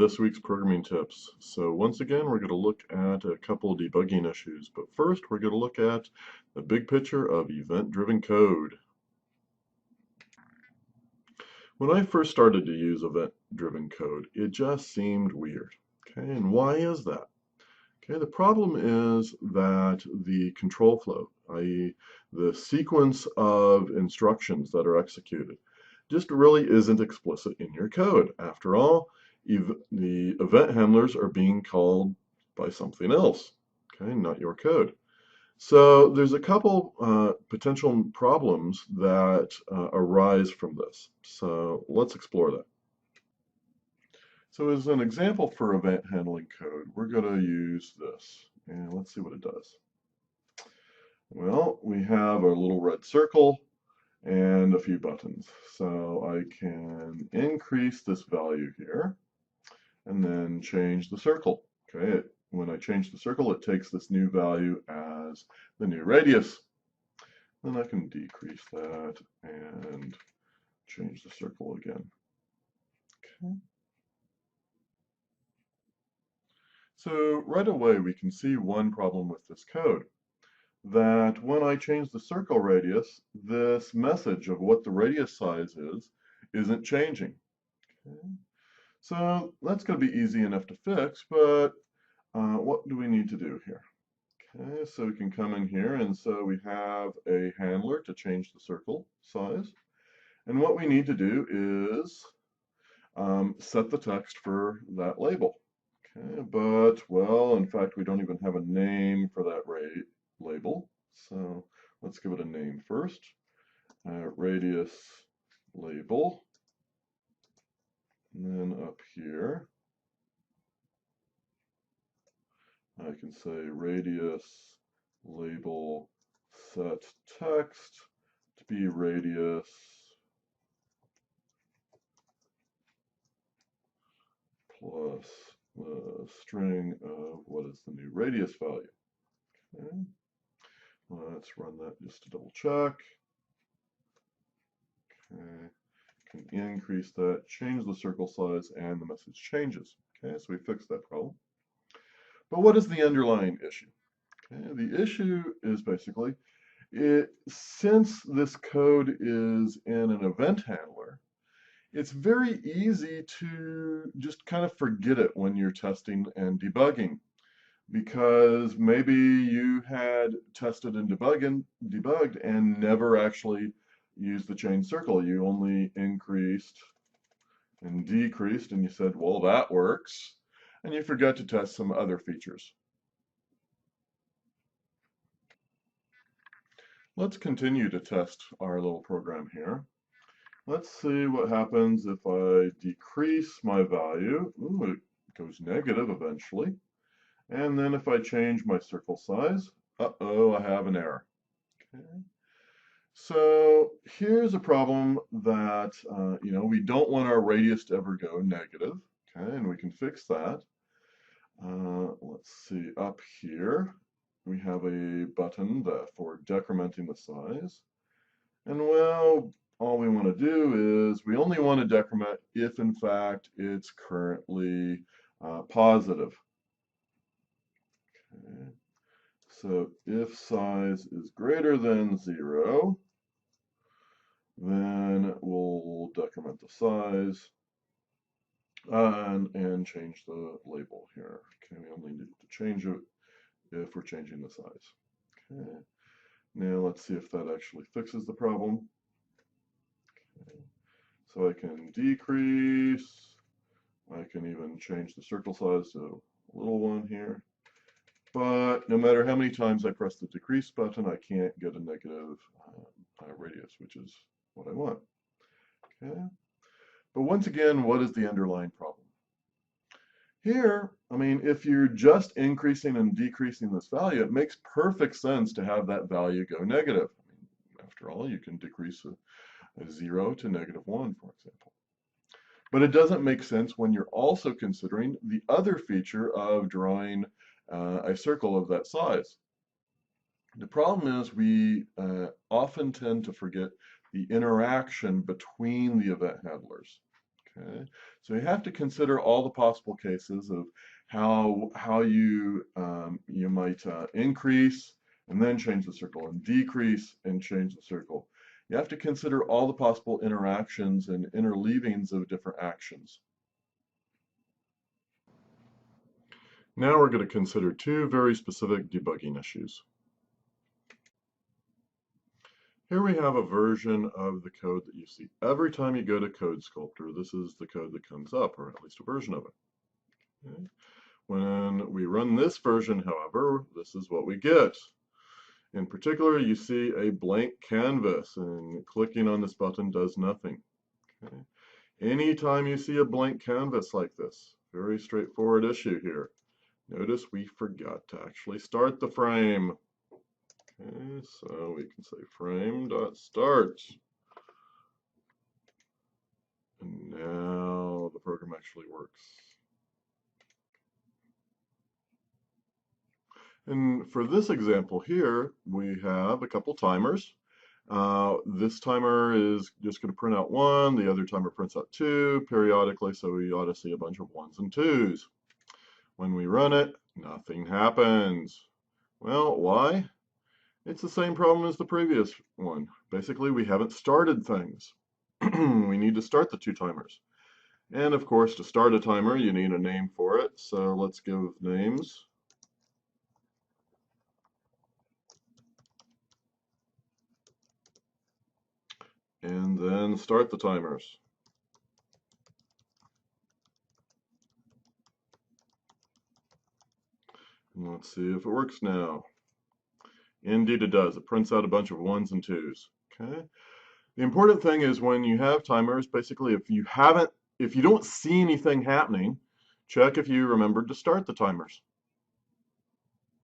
this week's programming tips. So once again, we're going to look at a couple of debugging issues, but first we're going to look at the big picture of event-driven code. When I first started to use event-driven code, it just seemed weird. Okay, and why is that? Okay, the problem is that the control flow, i.e. the sequence of instructions that are executed, just really isn't explicit in your code. After all, the event handlers are being called by something else, okay, not your code. So there's a couple potential problems that arise from this. So let's explore that. So as an example for event handling code, we're going to use this, and let's see what it does. Well, we have our little red circle and a few buttons. So I can increase this value here and then change the circle. Okay, when I change the circle, it takes this new value as the new radius. Then I can decrease that and change the circle again. Okay. So right away we can see one problem with this code, that when I change the circle radius, this message of what the radius size isn't changing. Okay. So that's going to be easy enough to fix, but what do we need to do here? Okay, so we can come in here, and so we have a handler to change the circle size. And what we need to do is set the text for that label. Okay, but, well, in fact, we don't even have a name for that label. So let's give it a name first. Radius label. And then up here, I can say radius label set text to be radius plus the string of what is the new radius value. Okay. Let's run that just to double check. Okay. Can increase that, change the circle size, and the message changes. Okay, so we fixed that problem. But what is the underlying issue? Okay, the issue is basically, since this code is in an event handler, it's very easy to just kind of forget it when you're testing and debugging, because maybe you had tested and debugged and never actually used the chain circle. You only increased and decreased, and you said, well, that works, and you forgot to test some other features. Let's continue to test our little program here. Let's see what happens if I decrease my value. Ooh, it goes negative eventually. And then if I change my circle size, uh-oh, I have an error. Okay. So here's a problem that, we don't want our radius to ever go negative. Okay, and we can fix that. Let's see, up here, we have a button for decrementing the size. And well, all we want to do is we only want to decrement if in fact it's currently positive. Okay. So if size is greater than 0, then we'll decrement the size and change the label here. Okay, we only need to change it if we're changing the size. Okay. Now let's see if that actually fixes the problem. Okay. So I can decrease, I can even change the circle size to a little one here. But no matter how many times I press the decrease button, I can't get a negative radius, which is what I want. Okay. But once again, what is the underlying problem? Here, I mean, if you're just increasing and decreasing this value, it makes perfect sense to have that value go negative. I mean, after all, you can decrease a 0 to -1, for example. But it doesn't make sense when you're also considering the other feature of drawing a circle of that size. The problem is we often tend to forget the interaction between the event handlers. Okay, so you have to consider all the possible cases of how you might increase and then change the circle, and decrease and change the circle. You have to consider all the possible interactions and interleavings of different actions. Now we're going to consider two very specific debugging issues. Here we have a version of the code that you see. Every time you go to CodeSculptor, this is the code that comes up, or at least a version of it. Okay. When we run this version, however, this is what we get. In particular, you see a blank canvas, and clicking on this button does nothing. Okay. Anytime you see a blank canvas like this, very straightforward issue here. Notice we forgot to actually start the frame. Okay, so we can say frame.start. And now the program actually works. And for this example here, we have a couple timers. This timer is just going to print out 1, the other timer prints out 2 periodically, so we ought to see a bunch of 1s and 2s. When we run it, nothing happens. Well, why? It's the same problem as the previous one. Basically, we haven't started things. We need to start the 2 timers. And of course, to start a timer, you need a name for it. So let's give names. And then start the timers. And let's see if it works now. Indeed it does. It prints out a bunch of 1s and 2s. Okay. The important thing is when you have timers, basically if you don't see anything happening, check if you remembered to start the timers.